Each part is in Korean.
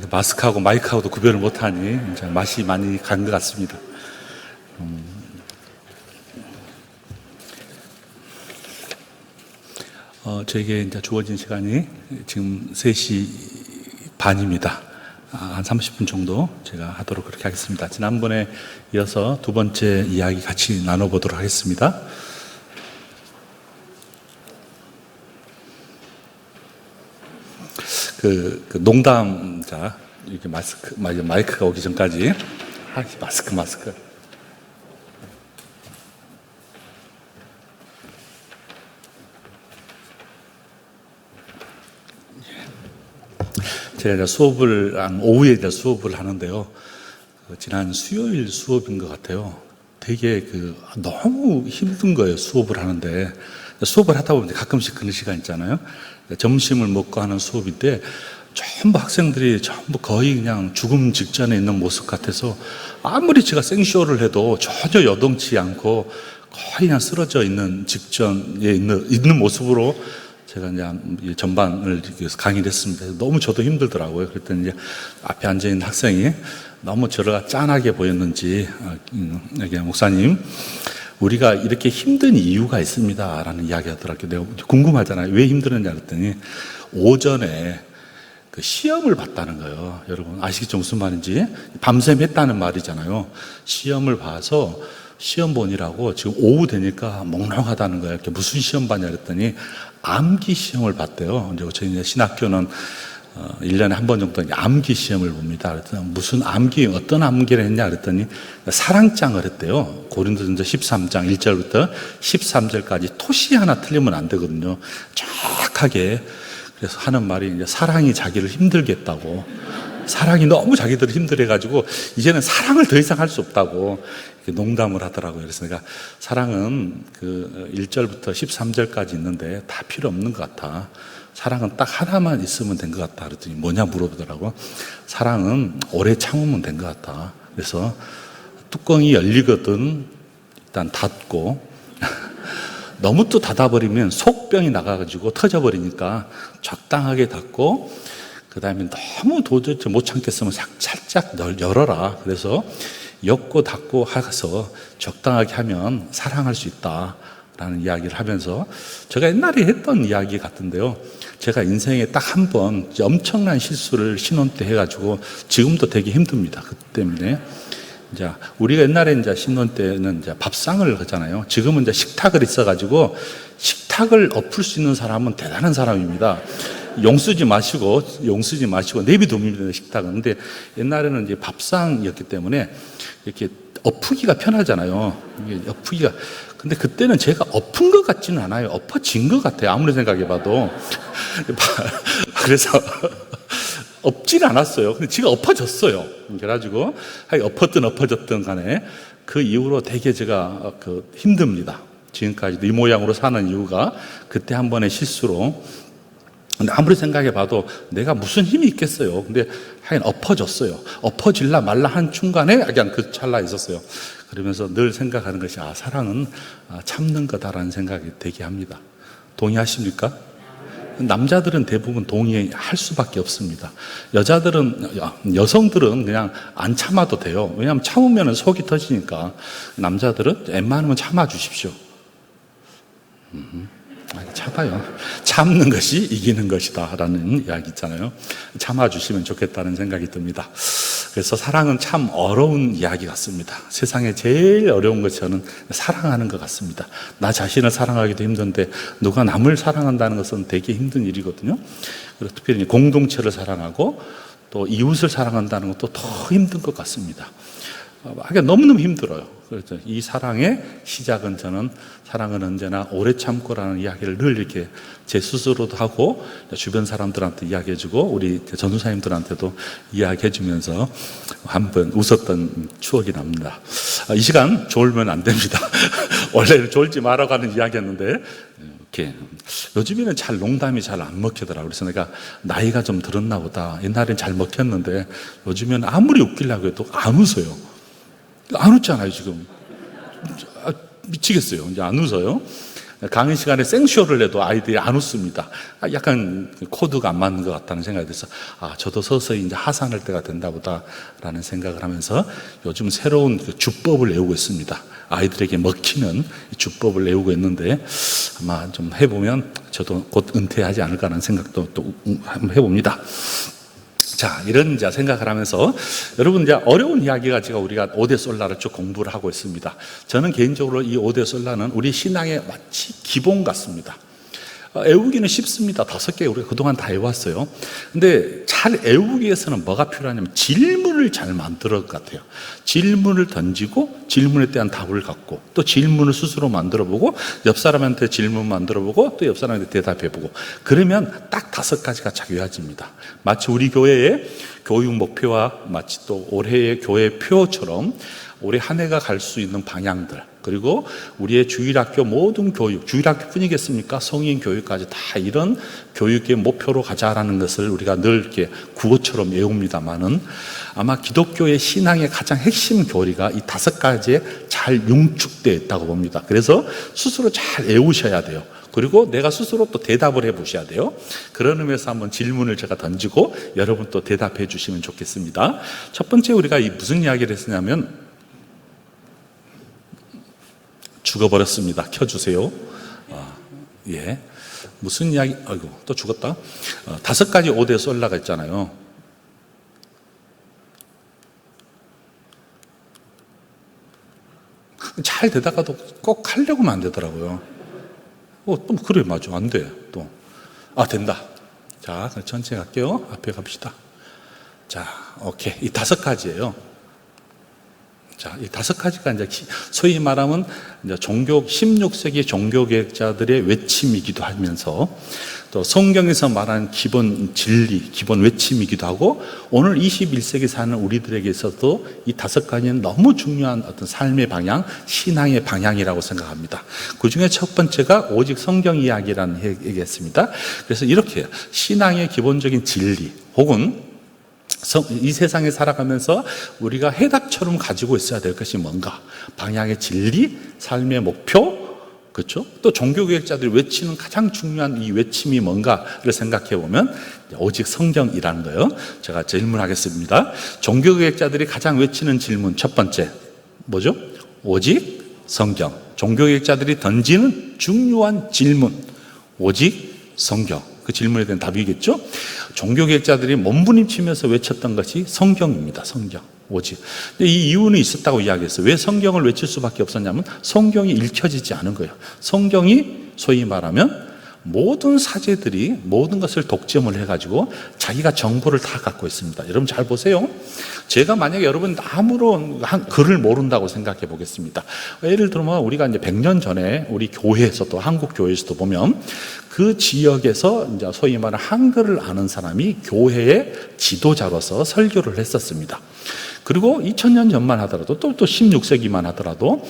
마스크하고 마이크하고도 구별을 못하니 이제 맛이 많이 간 것 같습니다. 저에게 이제 주어진 시간이 지금 3시 반입니다. 한 30분 정도 제가 하도록 그렇게 하겠습니다. 지난번에 이어서 두 번째 이야기 같이 나눠보도록 하겠습니다. 농담자, 이렇게 마이크가 오기 전까지, 마스크. 제가 오후에 수업을 하는데요. 지난 수요일 수업인 것 같아요. 되게 너무 힘든 거예요, 수업을 하는데. 수업을 하다 보면 가끔씩 그런 시간 있잖아요. 점심을 먹고 하는 수업인데, 전부 학생들이 거의 그냥 죽음 직전에 있는 모습 같아서, 아무리 제가 생쇼를 해도 전혀 여동치 않고, 거의 그냥 쓰러져 있는 직전에 있는 모습으로 제가 이제 전반을 강의를 했습니다. 너무 저도 힘들더라고요. 그랬더니 이제 앞에 앉아있는 학생이 너무 저를 짠하게 보였는지, 목사님, 우리가 이렇게 힘든 이유가 있습니다 라는 이야기 하더라고요. 내가 궁금하잖아요. 왜 힘들었냐 그랬더니 오전에 시험을 봤다는 거예요. 여러분 아시겠죠? 무슨 말인지? 밤샘 했다는 말이잖아요. 시험을 봐서 시험 보느라고 지금 오후 되니까 몽롱하다는 거예요. 무슨 시험 봤냐 그랬더니 암기 시험을 봤대요. 저희 신학교는 1년에 한 번 정도 암기 시험을 봅니다. 그랬더니 무슨 어떤 암기를 했냐 그랬더니 사랑장을 했대요. 고린도전서 13장 1절부터 13절까지 토시 하나 틀리면 안 되거든요. 정확하게. 그래서 하는 말이 이제 사랑이 자기를 힘들게 했다고. 사랑이 너무 자기들을 힘들어가지고 이제는 사랑을 더 이상 할 수 없다고 농담을 하더라고요. 그래서 내가 사랑은 1절부터 13절까지 있는데 다 필요 없는 것 같아. 사랑은 딱 하나만 있으면 된 것 같다. 그랬더니 뭐냐 물어보더라고. 사랑은 오래 참으면 된 것 같다. 그래서 뚜껑이 열리거든 일단 닫고 너무 또 닫아버리면 속병이 나가가지고 터져버리니까 적당하게 닫고 그 다음에 너무 도저히 못 참겠으면 살짝 열어라. 그래서 엮고 닫고 해서 적당하게 하면 사랑할 수 있다라는 이야기를 하면서 제가 옛날에 했던 이야기 같은데요. 제가 인생에 딱 한 번 엄청난 실수를 신혼 때 해가지고 지금도 되게 힘듭니다. 그 때문에. 이제 우리가 옛날에 이제 신혼 때는 이제 밥상을 하잖아요. 지금은 이제 식탁을 있어가지고 식탁을 엎을 수 있는 사람은 대단한 사람입니다. 용 쓰지 마시고 내비둡니다, 식탁은. 근데 옛날에는 이제 밥상이었기 때문에 이렇게 엎으기가 편하잖아요. 이게 엎으기가. 근데 그때는 제가 엎은 것 같지는 않아요. 엎어진 것 같아요. 아무리 생각해봐도. 그래서 엎지는 않았어요. 근데 지가 엎어졌어요. 그래가지고 엎어졌든 간에 그 이후로 되게 제가 힘듭니다. 지금까지도 이 모양으로 사는 이유가 그때 한 번의 실수로. 근데 아무리 생각해봐도 내가 무슨 힘이 있겠어요. 근데 하긴 엎어졌어요. 엎어질라 말라 한 중간에 그냥 그 찰나에 있었어요. 그러면서 늘 생각하는 것이 사랑은 참는 거다라는 생각이 되게 합니다. 동의하십니까? 남자들은 대부분 동의할 수밖에 없습니다. 여성들은 그냥 안 참아도 돼요. 왜냐하면 참으면 속이 터지니까. 남자들은 웬만하면 참아주십시오. 참아요. 참는 것이 이기는 것이다 라는 이야기 있잖아요. 참아주시면 좋겠다는 생각이 듭니다. 그래서 사랑은 참 어려운 이야기 같습니다. 세상에 제일 어려운 것이 저는 사랑하는 것 같습니다. 나 자신을 사랑하기도 힘든데 누가 남을 사랑한다는 것은 되게 힘든 일이거든요. 그리고 특별히 공동체를 사랑하고 또 이웃을 사랑한다는 것도 더 힘든 것 같습니다. 하기가 너무너무 힘들어요. 그래서 이 사랑의 시작은 저는 사랑은 언제나 오래 참고라는 이야기를 늘 이렇게 제 스스로도 하고 주변 사람들한테 이야기해주고 우리 전도사님들한테도 이야기해주면서 한번 웃었던 추억이 납니다. 이 시간 졸면 안 됩니다. 원래는 졸지 말라고 하는 이야기였는데 이렇게 요즘에는 농담이 잘 안 먹히더라고요. 그래서 내가 나이가 좀 들었나 보다. 옛날엔 잘 먹혔는데 요즘에는 아무리 웃기려고 해도 안 웃어요. 안 웃잖아요, 지금. 미치겠어요. 이제 안 웃어요. 강의 시간에 생쇼를 해도 아이들이 안 웃습니다. 약간 코드가 안 맞는 것 같다는 생각이 들어서 저도 서서히 이제 하산할 때가 된다 보다라는 생각을 하면서 요즘 새로운 그 주법을 외우고 있습니다. 아이들에게 먹히는 주법을 외우고 있는데 아마 좀 해보면 저도 곧 은퇴하지 않을까라는 생각도 또 한번 해봅니다. 자, 이런 이제 생각을 하면서 여러분 이제 어려운 이야기가 우리가 오대솔라를 쭉 공부를 하고 있습니다. 저는 개인적으로 이 오대솔라는 우리 신앙의 마치 기본 같습니다. 애우기는 쉽습니다. 5개 우리가 그동안 다 외웠어요. 근데 잘 애우기 위해서는 뭐가 필요하냐면 질문을 잘 만들어야 할 것 같아요. 질문을 던지고 질문에 대한 답을 갖고 또 질문을 스스로 만들어보고 옆 사람한테 질문 만들어보고 또 옆 사람한테 대답해보고 그러면 딱 5가지가 작용해집니다. 마치 우리 교회의 교육 목표와 마치 또 올해의 교회 표처럼 올해 한 해가 갈 수 있는 방향들 그리고 우리의 주일학교 모든 교육, 주일학교 뿐이겠습니까? 성인 교육까지 다 이런 교육의 목표로 가자라는 것을 우리가 늘 이렇게 구호처럼 외웁니다만은 아마 기독교의 신앙의 가장 핵심 교리가 이 5가지에 잘 융축되어 있다고 봅니다. 그래서 스스로 잘 외우셔야 돼요. 그리고 내가 스스로 또 대답을 해 보셔야 돼요. 그런 의미에서 한번 질문을 제가 던지고 여러분 또 대답해 주시면 좋겠습니다. 첫 번째 우리가 무슨 이야기를 했냐면 죽어버렸습니다. 켜주세요. 예. 무슨 이야기, 아이고, 또 죽었다. 5가지 오대솔라가 있잖아요. 잘 되다가도 꼭 하려고 하면 안 되더라고요. 또 그래, 맞아. 안 돼. 또. 된다. 자, 천천히 갈게요. 앞에 갑시다. 자, 오케이. 이 5가지예요. 자, 이 5가지가 이제 소위 말하면 이제 16세기 종교개혁자들의 외침이기도 하면서 또 성경에서 말하는 기본 진리, 기본 외침이기도 하고 오늘 21세기 사는 우리들에게 있어도 이 5가지는 너무 중요한 어떤 삶의 방향, 신앙의 방향이라고 생각합니다. 그 중에 첫 번째가 오직 성경 이야기라는 얘기했습니다. 그래서 이렇게 신앙의 기본적인 진리 혹은 이 세상에 살아가면서 우리가 해답처럼 가지고 있어야 될 것이 뭔가 방향의 진리, 삶의 목표 그렇죠? 또 종교개혁자들이 외치는 가장 중요한 이 외침이 뭔가를 생각해 보면 오직 성경이라는 거예요. 제가 질문하겠습니다. 종교개혁자들이 가장 외치는 질문 첫 번째 뭐죠? 오직 성경. 종교개혁자들이 던지는 중요한 질문 오직 성경. 그 질문에 대한 답이겠죠? 종교개혁자들이 몸부림치면서 외쳤던 것이 성경입니다. 성경. 오직. 근데 이 이유는 있었다고 이야기했어요. 왜 성경을 외칠 수밖에 없었냐면 성경이 읽혀지지 않은 거예요. 성경이 소위 말하면 모든 사제들이 모든 것을 독점을 해가지고 자기가 정보를 다 갖고 있습니다. 여러분 잘 보세요. 제가 만약에 여러분 아무런 글을 모른다고 생각해 보겠습니다. 예를 들면 우리가 이제 100년 전에 우리 교회에서도 한국 교회에서도 보면 그 지역에서 이제 소위 말하는 한글을 아는 사람이 교회의 지도자로서 설교를 했었습니다. 그리고 2000년 전만 하더라도 또 16세기만 하더라도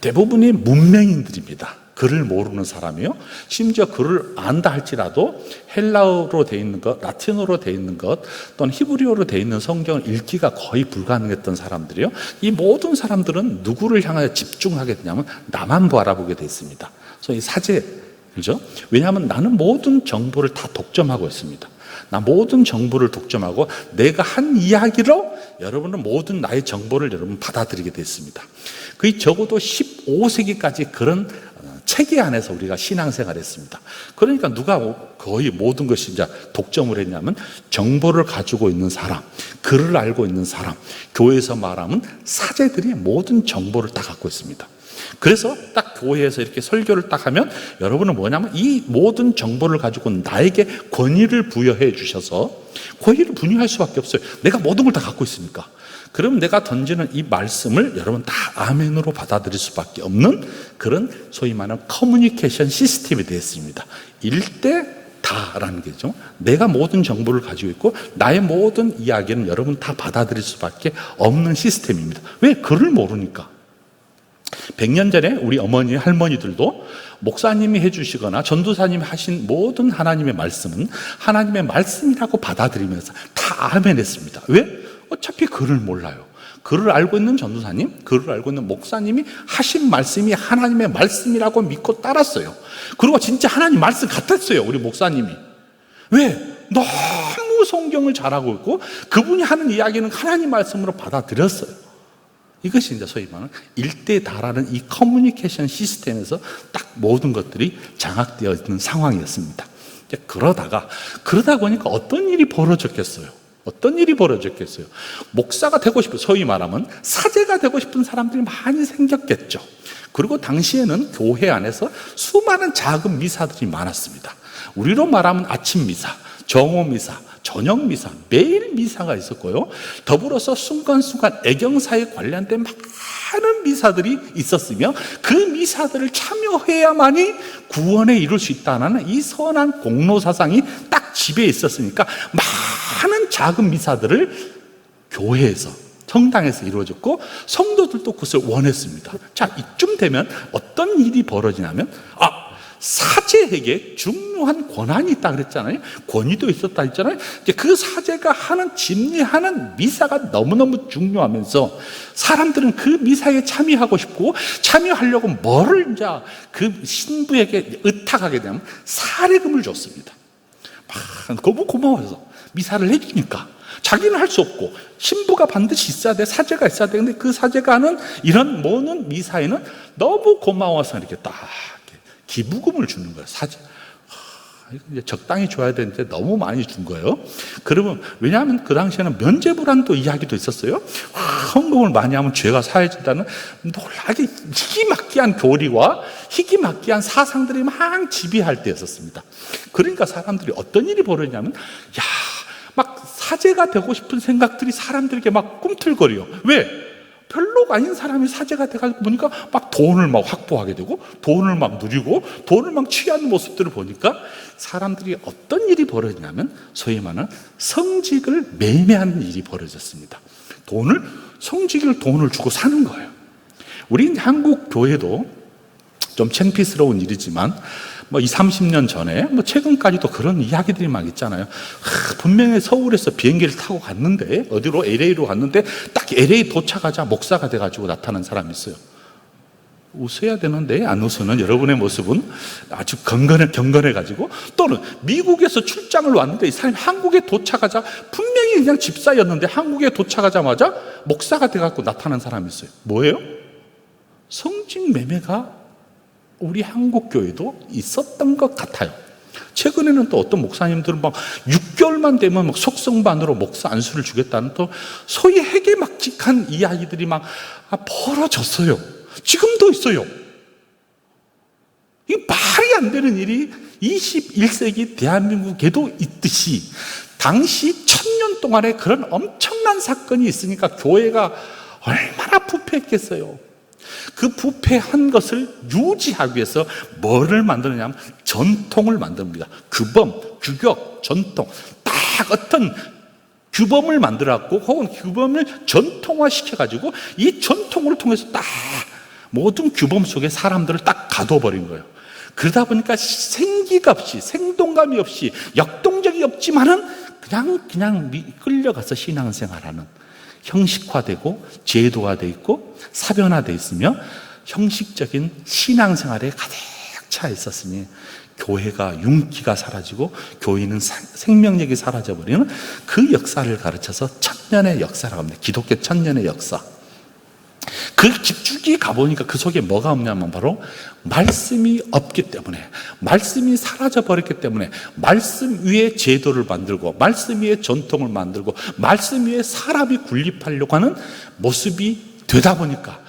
대부분이 문맹인들입니다. 글을 모르는 사람이요. 심지어 글을 안다 할지라도 헬라어로 되어 있는 것, 라틴어로 되어 있는 것, 또는 히브리어로 되어 있는 성경을 읽기가 거의 불가능했던 사람들이요. 이 모든 사람들은 누구를 향하여 집중하게 되냐면 나만 바라보게 되어 있습니다. 그래서 이 사제, 그죠? 왜냐하면 나는 모든 정보를 다 독점하고 있습니다. 나 모든 정보를 독점하고 내가 한 이야기로 여러분은 모든 나의 정보를 여러분 받아들이게 됐습니다. 거의 적어도 15세기까지 그런 체계 안에서 우리가 신앙생활을 했습니다. 그러니까 누가 거의 모든 것이 이제 독점을 했냐면 정보를 가지고 있는 사람, 글을 알고 있는 사람, 교회에서 말하면 사제들이 모든 정보를 다 갖고 있습니다. 그래서 딱 교회에서 이렇게 설교를 딱 하면 여러분은 뭐냐면 이 모든 정보를 가지고 나에게 권위를 부여해 주셔서 권위를 부여할 수밖에 없어요. 내가 모든 걸 다 갖고 있으니까. 그럼 내가 던지는 이 말씀을 여러분 다 아멘으로 받아들일 수밖에 없는 그런 소위 말하는 커뮤니케이션 시스템이 되었습니다. 일대 다라는 게죠. 내가 모든 정보를 가지고 있고 나의 모든 이야기는 여러분 다 받아들일 수밖에 없는 시스템입니다. 왜? 글을 모르니까. 100년 전에 우리 어머니, 할머니들도 목사님이 해주시거나 전도사님이 하신 모든 하나님의 말씀은 하나님의 말씀이라고 받아들이면서 다 아멘 했습니다. 왜? 어차피 글을 몰라요. 그를 알고 있는 전도사님, 그를 알고 있는 목사님이 하신 말씀이 하나님의 말씀이라고 믿고 따랐어요. 그리고 진짜 하나님 말씀 같았어요, 우리 목사님이. 왜? 너무 성경을 잘 알고 있고 그분이 하는 이야기는 하나님 말씀으로 받아들였어요. 이것이 이제 소위 말하는 일대다라는 이 커뮤니케이션 시스템에서 딱 모든 것들이 장악되어 있는 상황이었습니다. 그러다 보니까 어떤 일이 벌어졌겠어요? 목사가 되고 싶은, 소위 말하면 사제가 되고 싶은 사람들이 많이 생겼겠죠. 그리고 당시에는 교회 안에서 수많은 작은 미사들이 많았습니다. 우리로 말하면 아침 미사, 정오 미사, 저녁 미사, 매일 미사가 있었고요. 더불어서 순간순간 애경사에 관련된 많은 미사들이 있었으며 그 미사들을 참여해야만이 구원에 이룰 수 있다는 이 선한 공로 사상이 딱 지배에 있었으니까 많은 작은 미사들을 교회에서, 성당에서 이루어졌고 성도들도 그것을 원했습니다. 자, 이쯤 되면 어떤 일이 벌어지냐면, 사제에게 중요한 권한이 있다 그랬잖아요. 권위도 있었다 했잖아요. 이제 그 사제가 하는, 집례하는 미사가 너무너무 중요하면서 사람들은 그 미사에 참여하고 싶고, 참여하려고 뭐를 이제 그 신부에게 의탁하게 되면 사례금을 줬습니다. 너무 고마워서 미사를 해주니까. 자기는 할 수 없고 신부가 반드시 있어야 돼, 사제가 있어야 되는데 그 사제가 하는 이런 모든 미사에는 너무 고마워서 이렇게 딱 기부금을 주는 거예요. 사제. 이제 적당히 줘야 되는데 너무 많이 준 거예요. 그러면, 왜냐하면 그 당시에는 면죄부라는 또 이야기도 있었어요. 헌금을 많이 하면 죄가 사해진다는 놀라게 희귀막기한 교리와 희귀막기한 사상들이 막 지배할 때였었습니다. 그러니까 사람들이 어떤 일이 벌어지냐면, 막 사제가 되고 싶은 생각들이 사람들에게 막 꿈틀거려요. 왜? 별로가 아닌 사람이 사제가 돼가지고 보니까 막 돈을 막 확보하게 되고 돈을 막 누리고 돈을 막 취하는 모습들을 보니까 사람들이 어떤 일이 벌어지냐면 소위 말하는 성직을 매매하는 일이 벌어졌습니다. 성직을 돈을 주고 사는 거예요. 우리 한국 교회도 좀 창피스러운 일이지만 20, 30년 전에 최근까지도 그런 이야기들이 막 있잖아요. 분명히 서울에서 비행기를 타고 갔는데, 어디로? LA로 갔는데 딱 LA 도착하자 목사가 돼가지고 나타난 사람이 있어요. 웃어야 되는데 안 웃으는 여러분의 모습은 아주 경건해가지고, 또는 미국에서 출장을 왔는데 이 사람이 한국에 도착하자, 분명히 그냥 집사였는데 한국에 도착하자마자 목사가 돼가지고 나타난 사람이 있어요. 뭐예요? 성직 매매가 우리 한국 교회도 있었던 것 같아요. 최근에는 또 어떤 목사님들은 막 6개월만 되면 막 속성반으로 목사 안수를 주겠다는 또 소위 해괴막직한 이야기들이 막 벌어졌어요. 지금도 있어요. 이 말이 안 되는 일이 21세기 대한민국에도 있듯이 당시 1000년 동안에 그런 엄청난 사건이 있으니까 교회가 얼마나 부패했겠어요. 그 부패한 것을 유지하기 위해서 뭐를 만드느냐면 전통을 만듭니다. 규범, 규격, 전통. 딱 어떤 규범을 만들었고, 혹은 규범을 전통화시켜가지고 이 전통을 통해서 딱 모든 규범 속에 사람들을 딱 가둬버린 거예요. 그러다 보니까 생기가 없이, 생동감이 없이, 역동적이 없지만은 그냥 끌려가서 신앙생활하는, 형식화되고 제도화되어 있고 사변화되어 있으며 형식적인 신앙생활에 가득 차 있었으니 교회가 윤기가 사라지고 교회는 생명력이 사라져버리는 그 역사를 가르쳐서 1000년의 역사라고 합니다. 기독교 1000년의 역사. 그 깊숙이 가보니까 그 속에 뭐가 없냐면 바로 말씀이 없기 때문에, 말씀이 사라져버렸기 때문에 말씀 위에 제도를 만들고 말씀 위에 전통을 만들고 말씀 위에 사람이 군립하려고 하는 모습이 되다 보니까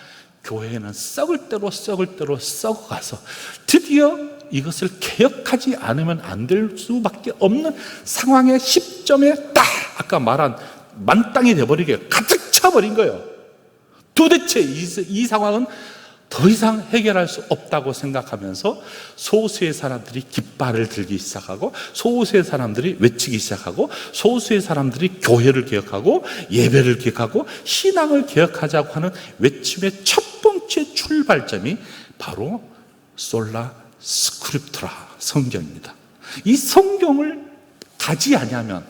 교회는 썩을 대로 썩어가서 드디어 이것을 개혁하지 않으면 안 될 수밖에 없는 상황의 시점에 딱 아까 말한 만땅이 돼버리게 가득 차버린 거예요. 도대체 이 상황은 더 이상 해결할 수 없다고 생각하면서 소수의 사람들이 깃발을 들기 시작하고, 소수의 사람들이 외치기 시작하고, 소수의 사람들이 교회를 개혁하고 예배를 개혁하고 신앙을 개혁하자고 하는 외침의 첫 번째 출발점이 바로 솔라 스크립투라, 성경입니다. 이 성경을 가지 아니하면,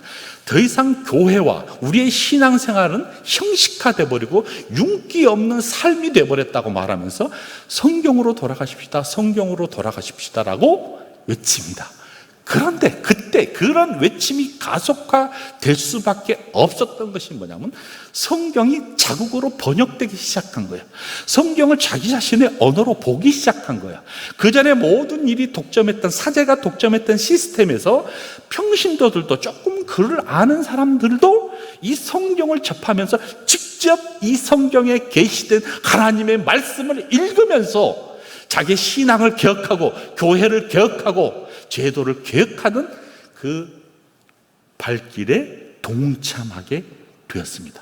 더 이상 교회와 우리의 신앙생활은 형식화돼 버리고 윤기 없는 삶이 돼 버렸다고 말하면서 성경으로 돌아가십시다, 성경으로 돌아가십시다라고 외칩니다. 그런데 그때 그런 외침이 가속화될 수밖에 없었던 것이 뭐냐면 성경이 자국어로 번역되기 시작한 거예요. 성경을 자기 자신의 언어로 보기 시작한 거예요. 그 전에 모든 일이 독점했던, 사제가 독점했던 시스템에서 평신도들도, 조금 글을 아는 사람들도 이 성경을 접하면서 직접 이 성경에 계시된 하나님의 말씀을 읽으면서 자기 신앙을 개혁하고 교회를 개혁하고 제도를 개혁하는 그 발길에 동참하게 되었습니다.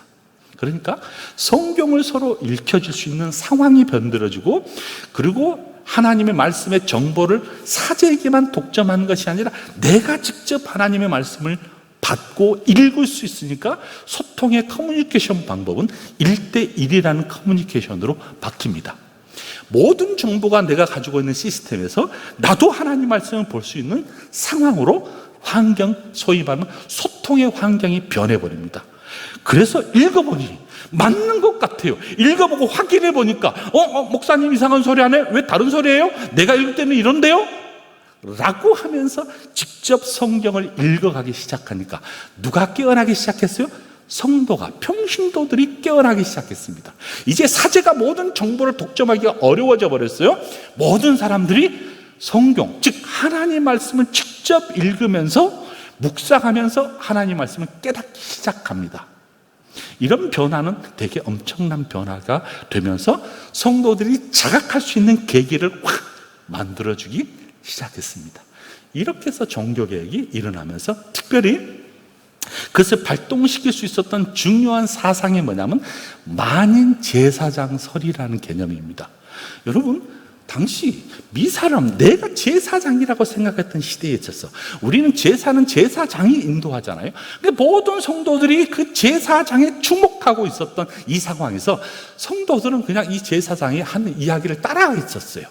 그러니까 성경을 서로 읽혀줄 수 있는 상황이 변들어지고, 그리고 하나님의 말씀의 정보를 사제에게만 독점하는 것이 아니라 내가 직접 하나님의 말씀을 받고 읽을 수 있으니까 소통의 커뮤니케이션 방법은 1:1이라는 커뮤니케이션으로 바뀝니다. 모든 정보가 내가 가지고 있는 시스템에서 나도 하나님 말씀을 볼 수 있는 상황으로 환경, 소위 말하면 소통의 환경이 변해버립니다. 그래서 읽어보니 맞는 것 같아요. 읽어보고 확인해 보니까 목사님 이상한 소리 하네? 왜 다른 소리예요? 내가 읽을 때는 이런데요? 라고 하면서 직접 성경을 읽어가기 시작하니까 누가 깨어나기 시작했어요? 성도가, 평신도들이 깨어나기 시작했습니다. 이제 사제가 모든 정보를 독점하기가 어려워져 버렸어요. 모든 사람들이 성경, 즉 하나님 말씀을 직접 읽으면서 묵상하면서 하나님 말씀을 깨닫기 시작합니다. 이런 변화는 되게 엄청난 변화가 되면서 성도들이 자각할 수 있는 계기를 확 만들어주기 시작했습니다. 이렇게 해서 종교개혁이 일어나면서 특별히 그것을 발동시킬 수 있었던 중요한 사상이 뭐냐면 만인 제사장설이라는 개념입니다. 여러분, 당시 미사람, 내가 제사장이라고 생각했던 시대에 있었어. 우리는 제사는 제사장이 인도하잖아요. 근데 모든 성도들이 그 제사장에 주목하고 있었던 이 상황에서 성도들은 그냥 이 제사장이 하는 이야기를 따라가 있었어요.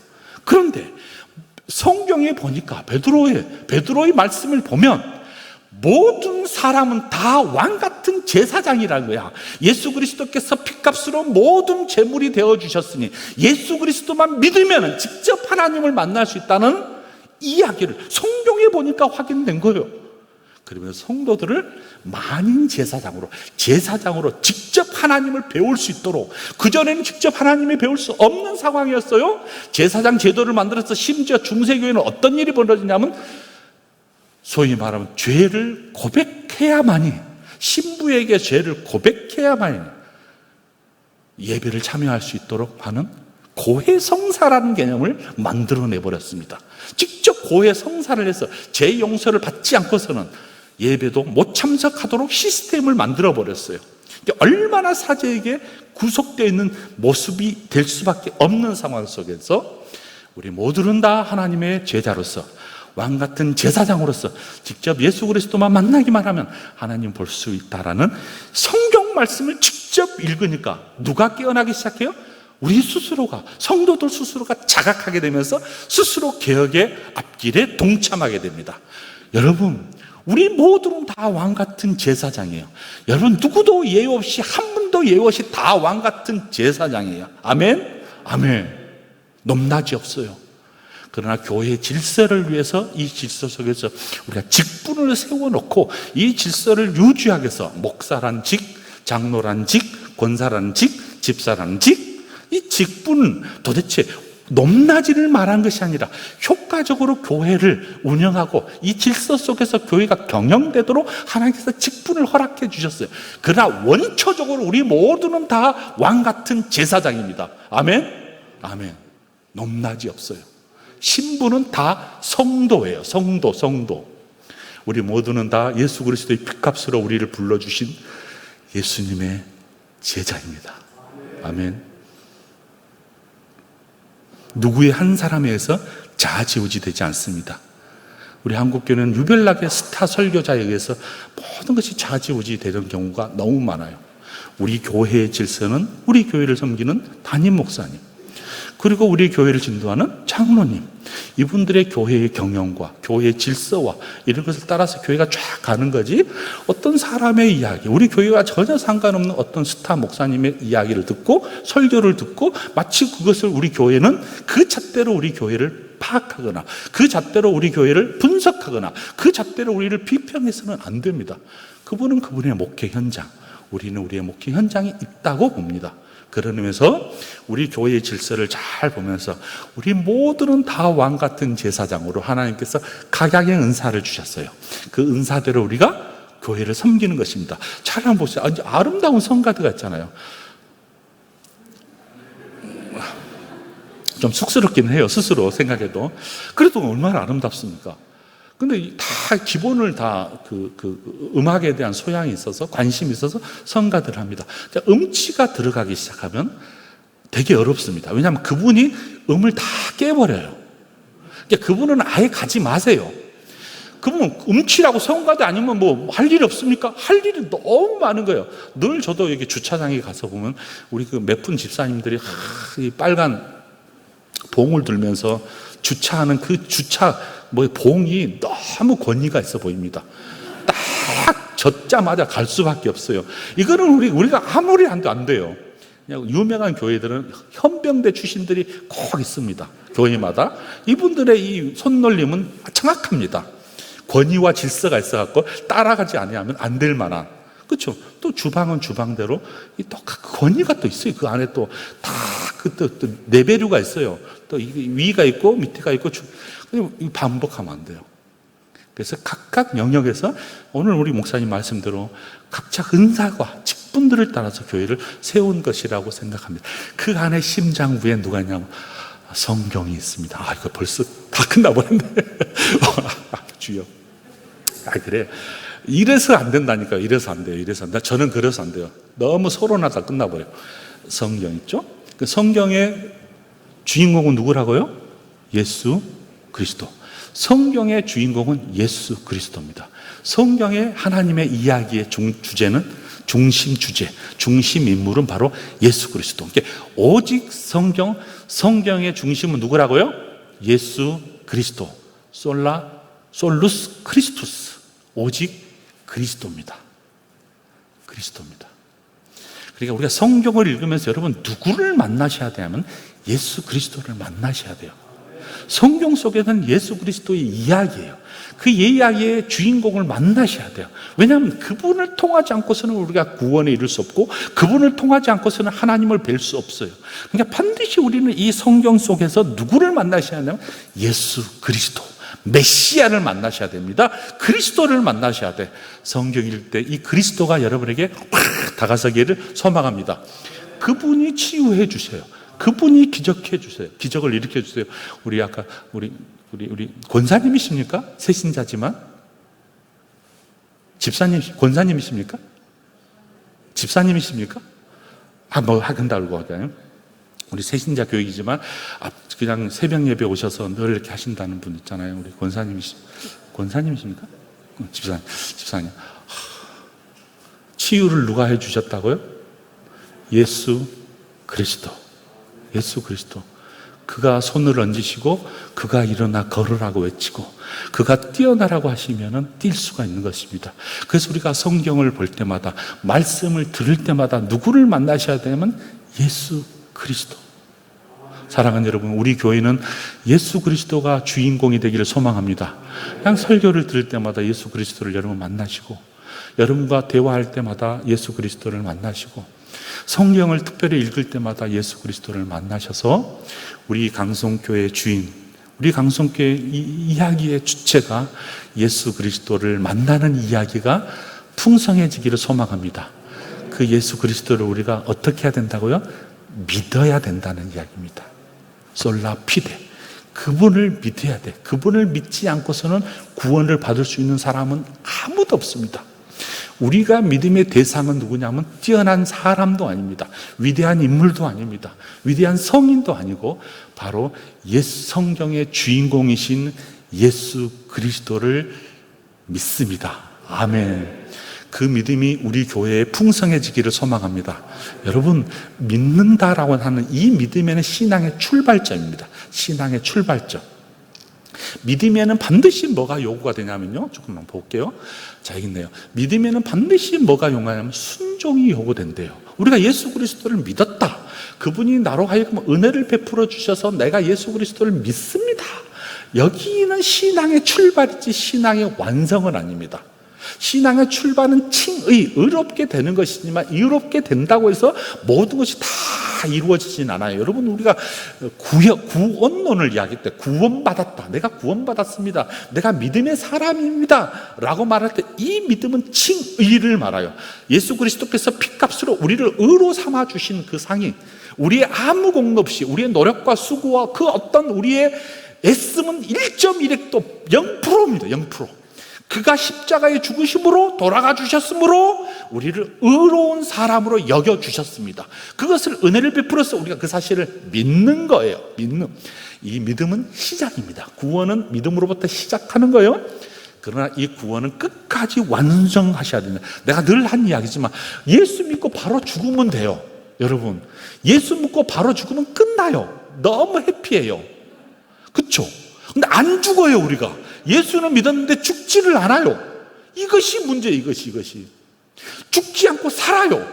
그런데 성경에 보니까 베드로의 말씀을 보면 모든 사람은 다 왕같은 제사장이라는 거야. 예수 그리스도께서 핏값으로 모든 제물이 되어주셨으니 예수 그리스도만 믿으면 직접 하나님을 만날 수 있다는 이야기를 성경에 보니까 확인된 거예요. 그러면서 성도들을 만인 제사장으로 직접 하나님을 배울 수 있도록, 그전에는 직접 하나님을 배울 수 없는 상황이었어요. 제사장 제도를 만들어서 심지어 중세교회는 어떤 일이 벌어지냐면 소위 말하면 죄를 고백해야만이, 신부에게 죄를 고백해야만이 예배를 참여할 수 있도록 하는 고해성사라는 개념을 만들어내버렸습니다. 직접 고해성사를 해서 죄 용서를 받지 않고서는 예배도 못 참석하도록 시스템을 만들어버렸어요. 얼마나 사제에게 구속되어 있는 모습이 될 수밖에 없는 상황 속에서 우리 모두는 다 하나님의 제자로서, 왕같은 제사장으로서 직접 예수 그리스도만 만나기만 하면 하나님 볼 수 있다라는 성경 말씀을 직접 읽으니까 누가 깨어나기 시작해요? 우리 스스로가, 성도들 스스로가 자각하게 되면서 스스로 개혁의 앞길에 동참하게 됩니다. 여러분, 우리 모두는 다 왕같은 제사장이에요. 여러분, 누구도 예외 없이, 한 분도 예외 없이 다 왕같은 제사장이에요. 아멘? 아멘. 높낮이 없어요. 그러나 교회의 질서를 위해서 이 질서 속에서 우리가 직분을 세워놓고 이 질서를 유지하기 위해서 목사란 직, 장로란 직, 권사란 직, 집사란 직, 이 직분은 도대체 높낮이를 말한 것이 아니라 효과적으로 교회를 운영하고 이 질서 속에서 교회가 경영되도록 하나님께서 직분을 허락해 주셨어요. 그러나 원초적으로 우리 모두는 다 왕같은 제사장입니다. 아멘? 아멘. 높낮이 없어요. 신부는 다 성도예요. 성도. 우리 모두는 다 예수 그리스도의 핏값으로 우리를 불러주신 예수님의 제자입니다. 아멘. 누구의 한 사람에 의해서 좌지우지 되지 않습니다. 우리 한국교회는 유별나게 스타 설교자에 의해서 모든 것이 좌지우지 되는 경우가 너무 많아요. 우리 교회의 질서는 우리 교회를 섬기는 담임 목사님, 그리고 우리 교회를 진도하는 장로님, 이분들의 교회의 경영과 교회의 질서와 이런 것을 따라서 교회가 쫙 가는 거지, 어떤 사람의 이야기, 우리 교회와 전혀 상관없는 어떤 스타 목사님의 이야기를 듣고 설교를 듣고 마치 그것을 우리 교회는 그 잣대로 우리 교회를 파악하거나 그 잣대로 우리 교회를 분석하거나 그 잣대로 우리를 비평해서는 안 됩니다. 그분은 그분의 목회 현장, 우리는 우리의 목회 현장이 있다고 봅니다. 그런 의미에서 우리 교회의 질서를 잘 보면서 우리 모두는 다 왕 같은 제사장으로 하나님께서 각양의 은사를 주셨어요. 그 은사대로 우리가 교회를 섬기는 것입니다. 잘 한번 보세요. 아름다운 성가대가 있잖아요. 좀 쑥스럽긴 해요, 스스로 생각해도. 그래도 얼마나 아름답습니까? 근데 다 기본을 다 음악에 대한 소양이 있어서 관심이 있어서 성가들을 합니다. 음치가 들어가기 시작하면 되게 어렵습니다. 왜냐하면 그분이 음을 다 깨버려요. 그러니까 그분은 아예 가지 마세요. 그분 음치라고 성가대 아니면 뭐 할 일이 없습니까? 할 일이 너무 많은 거예요. 늘 저도 여기 주차장에 가서 보면 우리 그 몇 분 집사님들이 이 빨간 봉을 들면서 주차하는 그 봉이 너무 권위가 있어 보입니다. 딱 젖자마자 갈 수밖에 없어요. 이거는 우리가 아무리 해도 안 돼요. 그냥 유명한 교회들은 현병대 출신들이 꼭 있습니다. 교회마다. 이분들의 이 손놀림은 정확합니다. 권위와 질서가 있어갖고 따라가지 아니하면 안 될 만한. 그렇죠. 또 주방은 주방대로 또 권위가 또 있어요. 그 안에 또 다 또 레벨류가 있어요. 또 위가 있고 밑에가 있고 반복하면 안 돼요. 그래서 각각 영역에서 오늘 우리 목사님 말씀대로 각자 은사와 직분들을 따라서 교회를 세운 것이라고 생각합니다. 그 안에 심장부에 누가 있냐면 성경이 있습니다. 이거 벌써 다 끝나버렸네. 주여. 그래. 이래서 안 된다니까요. 이래서 안 돼요. 이래서 안 돼요. 저는 그래서 안 돼요. 너무 서론하다 끝나버려요. 성경 있죠? 그 성경의 주인공은 누구라고요? 예수 그리스도. 성경의 주인공은 예수 그리스도입니다. 성경의 하나님의 이야기의 주제는 중심 주제, 중심 인물은 바로 예수 그리스도. 오직 성경의 중심은 누구라고요? 예수 그리스도. 솔루스 크리스투스. 오직 그리스도입니다. 그리스도입니다. 그러니까 우리가 성경을 읽으면서 여러분 누구를 만나셔야 되냐면 예수 그리스도를 만나셔야 돼요. 성경 속에는 예수 그리스도의 이야기예요. 그 이야기의 주인공을 만나셔야 돼요. 왜냐하면 그분을 통하지 않고서는 우리가 구원에 이를 수 없고 그분을 통하지 않고서는 하나님을 뵐 수 없어요. 그러니까 반드시 우리는 이 성경 속에서 누구를 만나셔야 하냐면 예수 그리스도, 메시아를 만나셔야 됩니다. 그리스도를 만나셔야 돼. 성경 읽을 때 이 그리스도가 여러분에게 확 다가서기를 소망합니다. 그분이 치유해 주세요. 그분이 기적해 주세요. 기적을 일으켜 주세요. 우리 아까 우리 권사님이십니까? 새신자지만 집사님, 권사님이십니까? 집사님이십니까? 뭐 하긴다고 하잖아요. 우리 새신자 교육이지만 그냥 새벽 예배 오셔서 늘 이렇게 하신다는 분 있잖아요. 우리 권사님이십니까? 집사님. 치유를 누가 해주셨다고요? 예수 그리스도. 그가 손을 얹으시고 그가 일어나 걸으라고 외치고 그가 뛰어나라고 하시면 뛸 수가 있는 것입니다. 그래서 우리가 성경을 볼 때마다 말씀을 들을 때마다 누구를 만나셔야 되냐면 예수 그리스도. 사랑하는 여러분, 우리 교회는 예수 그리스도가 주인공이 되기를 소망합니다. 그냥 설교를 들을 때마다 예수 그리스도를 여러분 만나시고 여러분과 대화할 때마다 예수 그리스도를 만나시고 성경을 특별히 읽을 때마다 예수 그리스도를 만나셔서 우리 강성교회의 주인, 우리 강성교회 이야기의 주체가 예수 그리스도를 만나는 이야기가 풍성해지기를 소망합니다. 그 예수 그리스도를 우리가 어떻게 해야 된다고요? 믿어야 된다는 이야기입니다. 솔라 피데. 그분을 믿어야 돼. 그분을 믿지 않고서는 구원을 받을 수 있는 사람은 아무도 없습니다. 우리가 믿음의 대상은 누구냐면 뛰어난 사람도 아닙니다. 위대한 인물도 아닙니다. 위대한 성인도 아니고 바로 성경의 주인공이신 예수 그리스도를 믿습니다. 아멘. 그 믿음이 우리 교회에 풍성해지기를 소망합니다. 여러분, 믿는다라고 하는 이 믿음에는 신앙의 출발점입니다. 신앙의 출발점. 믿음에는 반드시 뭐가 요구가 되냐면요, 조금만 볼게요. 자, 여기 있네요. 믿음에는 반드시 뭐가 요구하냐면 순종이 요구된대요. 우리가 예수 그리스도를 믿었다, 그분이 나로 하여금 은혜를 베풀어 주셔서 내가 예수 그리스도를 믿습니다, 여기는 신앙의 출발이지 신앙의 완성은 아닙니다. 신앙의 출발은 칭의, 의롭게 되는 것이지만 의롭게 된다고 해서 모든 것이 다 이루어지진 않아요. 여러분, 우리가 구원론을 이야기할 때 구원받았다, 내가 구원받았습니다, 내가 믿음의 사람입니다 라고 말할 때 이 믿음은 칭의를 말해요. 예수 그리스도께서 피값으로 우리를 의로 삼아주신 그 상이, 우리의 아무 공로 없이 우리의 노력과 수고와 그 어떤 우리의 애씀은 1.1핵도 0%입니다. 0%. 그가 십자가에 죽으심으로 돌아가 주셨으므로 우리를 의로운 사람으로 여겨주셨습니다. 그것을 은혜를 베풀어서 우리가 그 사실을 믿는 거예요. 이 믿음은 시작입니다. 구원은 믿음으로부터 시작하는 거예요. 그러나 이 구원은 끝까지 완성하셔야 됩니다. 내가 늘 한 이야기지만 예수 믿고 바로 죽으면 돼요. 여러분, 예수 믿고 바로 죽으면 끝나요. 너무 해피해요. 그렇죠? 근데 안 죽어요. 우리가 예수는 믿었는데 죽지를 않아요. 이것이 문제예요. 이것이 죽지 않고 살아요.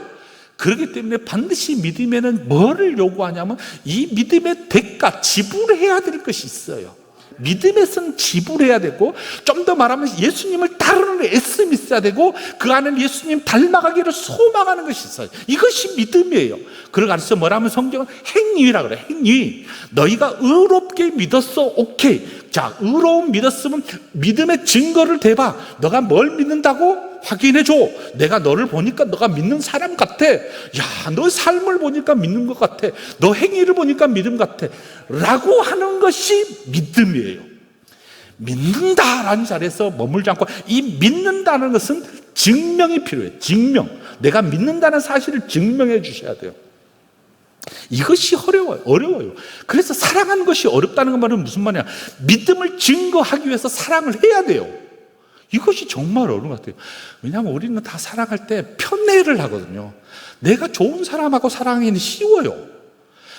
그렇기 때문에 반드시 믿음에는 뭐를 요구하냐면 이 믿음의 대가, 지불해야 될 것이 있어요. 믿음에서는 지불해야 되고, 좀 더 말하면 예수님을 따르는 애씀이 있어야 되고, 그 안에 예수님 닮아가기를 소망하는 것이 있어요. 이것이 믿음이에요. 그래서 뭐라면 성경은 행위라 그래. 행위. 너희가 의롭게 믿었어. 오케이. 자, 의로움 믿었으면 믿음의 증거를 대봐. 너가 뭘 믿는다고? 확인해줘. 내가 너를 보니까 너가 믿는 사람 같아. 야, 너 삶을 보니까 믿는 것 같아. 너 행위를 보니까 믿음 같아 라고 하는 것이 믿음이에요. 믿는다라는 자리에서 머물지 않고, 이 믿는다는 것은 증명이 필요해요. 증명. 내가 믿는다는 사실을 증명해 주셔야 돼요. 이것이 어려워요. 그래서 사랑하는 것이 어렵다는 말은 무슨 말이냐? 믿음을 증거하기 위해서 사랑을 해야 돼요. 이것이 정말 어려운 것 같아요. 왜냐하면 우리는 다 사랑할 때 편애를 하거든요. 내가 좋은 사람하고 사랑하기는 쉬워요.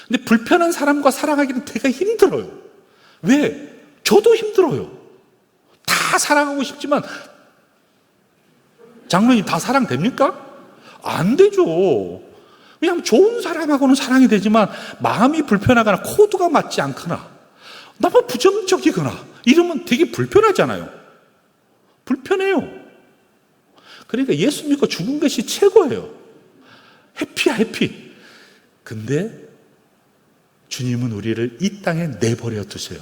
근데 불편한 사람과 사랑하기는 되게 힘들어요. 왜? 저도 힘들어요. 다 사랑하고 싶지만, 장로님 다 사랑됩니까? 안 되죠. 왜냐하면 좋은 사람하고는 사랑이 되지만 마음이 불편하거나 코드가 맞지 않거나 너무 부정적이거나 이러면 되게 불편하잖아요. 불편해요. 그러니까 예수 믿고 죽은 것이 최고예요. 해피야, 해피. 근데 주님은 우리를 이 땅에 내버려 두세요.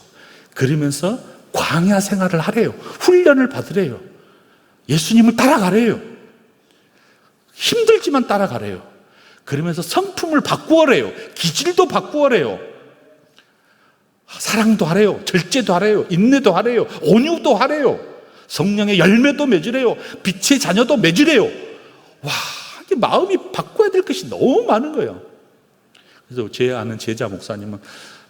그러면서 광야 생활을 하래요. 훈련을 받으래요. 예수님을 따라가래요. 힘들지만 따라가래요. 그러면서 성품을 바꾸어래요. 기질도 바꾸어래요. 사랑도 하래요. 절제도 하래요. 인내도 하래요. 온유도 하래요. 성령의 열매도 맺으래요. 빛의 자녀도 맺으래요. 와, 이게 마음이 바꿔야 될 것이 너무 많은 거예요. 그래서 제 아는 제자 목사님은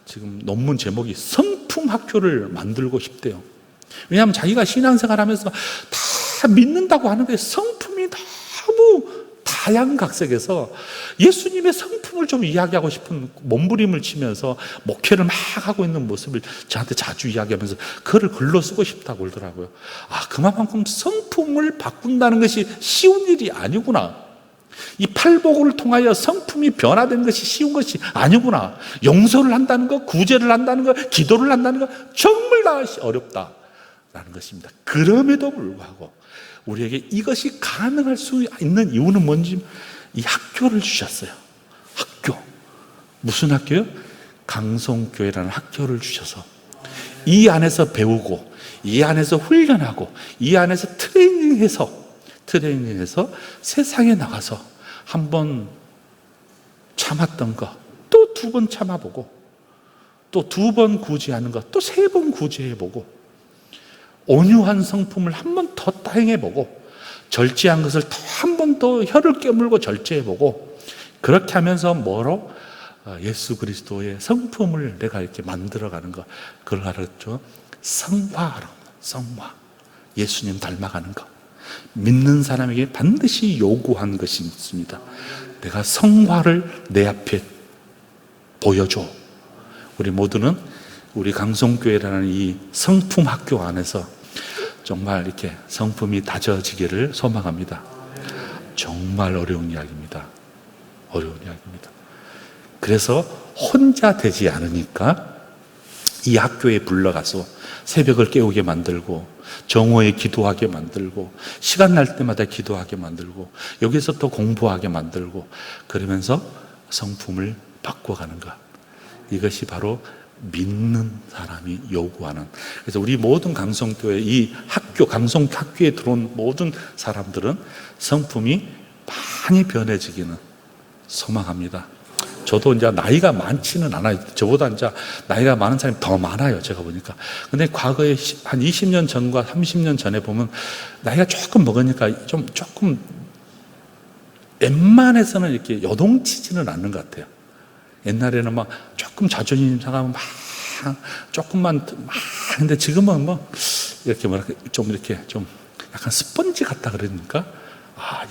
지금 논문 제목이 성품 학교를 만들고 싶대요. 왜냐하면 자기가 신앙생활 하면서 다 믿는다고 하는데 성품이 너무 다양각색에서 예수님의 성품을 좀 이야기하고 싶은 몸부림을 치면서 목회를 막 하고 있는 모습을 저한테 자주 이야기하면서 글을 글로 쓰고 싶다고 그러더라고요. 아, 그만큼 성품을 바꾼다는 것이 쉬운 일이 아니구나. 이 팔복을 통하여 성품이 변화되는 것이 쉬운 것이 아니구나. 용서를 한다는 것, 구제를 한다는 것, 기도를 한다는 것 정말 다 어렵다라는 것입니다. 그럼에도 불구하고 우리에게 이것이 가능할 수 있는 이유는 뭔지, 이 학교를 주셨어요. 학교. 무슨 학교요? 강성교회라는 학교를 주셔서 이 안에서 배우고, 이 안에서 훈련하고, 이 안에서 트레이닝해서 세상에 나가서 한 번 참았던 거 또 두 번 참아보고, 또 두 번 구제하는 거 또 세 번 구제해보고, 온유한 성품을 한 번 더 따행해보고, 절제한 것을 더 한 번 더 혀를 깨물고 절제해보고, 그렇게 하면서 뭐로? 예수 그리스도의 성품을 내가 이렇게 만들어가는 거, 그걸 알았죠? 성화. 예수님 닮아가는 거. 믿는 사람에게 반드시 요구한 것이 있습니다. 내가 성화를 내 앞에 보여줘. 우리 모두는 우리 강성교회라는 이 성품 학교 안에서 정말 이렇게 성품이 다져지기를 소망합니다. 정말 어려운 이야기입니다. 어려운 이야기입니다. 그래서 혼자 되지 않으니까 이 학교에 불러가서 새벽을 깨우게 만들고 정오에 기도하게 만들고 시간 날 때마다 기도하게 만들고 여기서 또 공부하게 만들고 그러면서 성품을 바꿔가는 것, 이것이 바로 믿는 사람이 요구하는. 그래서 우리 모든 강성교회 이 학교, 강성학교에 들어온 모든 사람들은 성품이 많이 변해지기는 소망합니다. 저도 이제 나이가 많지는 않아요. 저보다 이제 나이가 많은 사람이 더 많아요, 제가 보니까. 근데 과거에 한 20년 전과 30년 전에 보면 나이가 조금 먹으니까 조금 웬만해서는 이렇게 요동치지는 않는 것 같아요. 옛날에는 막 조금 자존심 상하면 막 조금만 막 근데 지금은 뭐 이렇게 뭐랄까 좀 이렇게 좀 약간 스펀지 같다 그러니까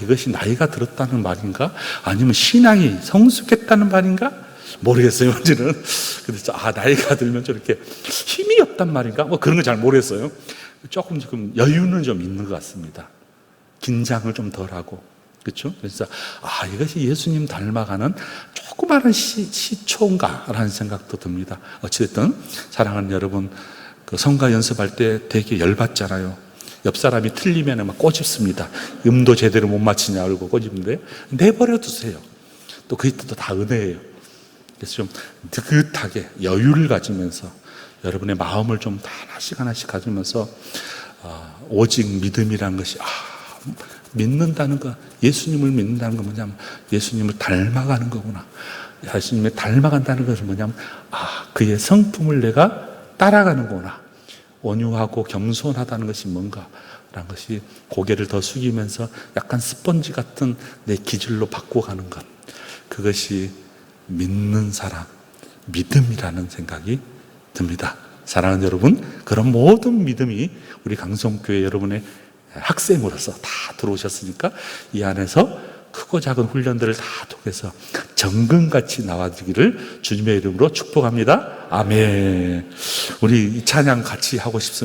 이것이 나이가 들었다는 말인가? 아니면 신앙이 성숙했다는 말인가? 모르겠어요, 저는. 근데 나이가 들면 좀 이렇게 힘이 없단 말인가? 뭐 그런 거 잘 모르겠어요. 조금 지금 여유는 좀 있는 것 같습니다. 긴장을 좀 덜 하고. 그렇죠? 그래서 이것이 예수님 닮아가는 조그마한 시초인가라는 생각도 듭니다. 어찌됐든 사랑하는 여러분, 그 성가 연습할 때 되게 열받잖아요. 옆 사람이 틀리면 막 꼬집습니다. 음도 제대로 못 맞히냐 그러고 꼬집는데 내버려 두세요. 또 그게 또 다 은혜예요. 그래서 좀 느긋하게 여유를 가지면서 여러분의 마음을 좀 하나씩 하나씩 가지면서 오직 믿음이라는 것이 믿는다는 거, 예수님을 믿는다는 건 뭐냐면 예수님을 닮아가는 거구나. 예수님을 닮아간다는 것은 뭐냐면 그의 성품을 내가 따라가는 거구나. 온유하고 겸손하다는 것이 뭔가라는 것이 고개를 더 숙이면서 약간 스펀지 같은 내 기질로 바꿔가는 것, 그것이 믿는 사람, 믿음이라는 생각이 듭니다. 사랑하는 여러분, 그런 모든 믿음이 우리 강성교회 여러분의 학생으로서 다 들어오셨으니까 이 안에서 크고 작은 훈련들을 다 통해서 정금같이 나와주기를 주님의 이름으로 축복합니다. 아멘. 우리 이 찬양 같이 하고 싶습니다.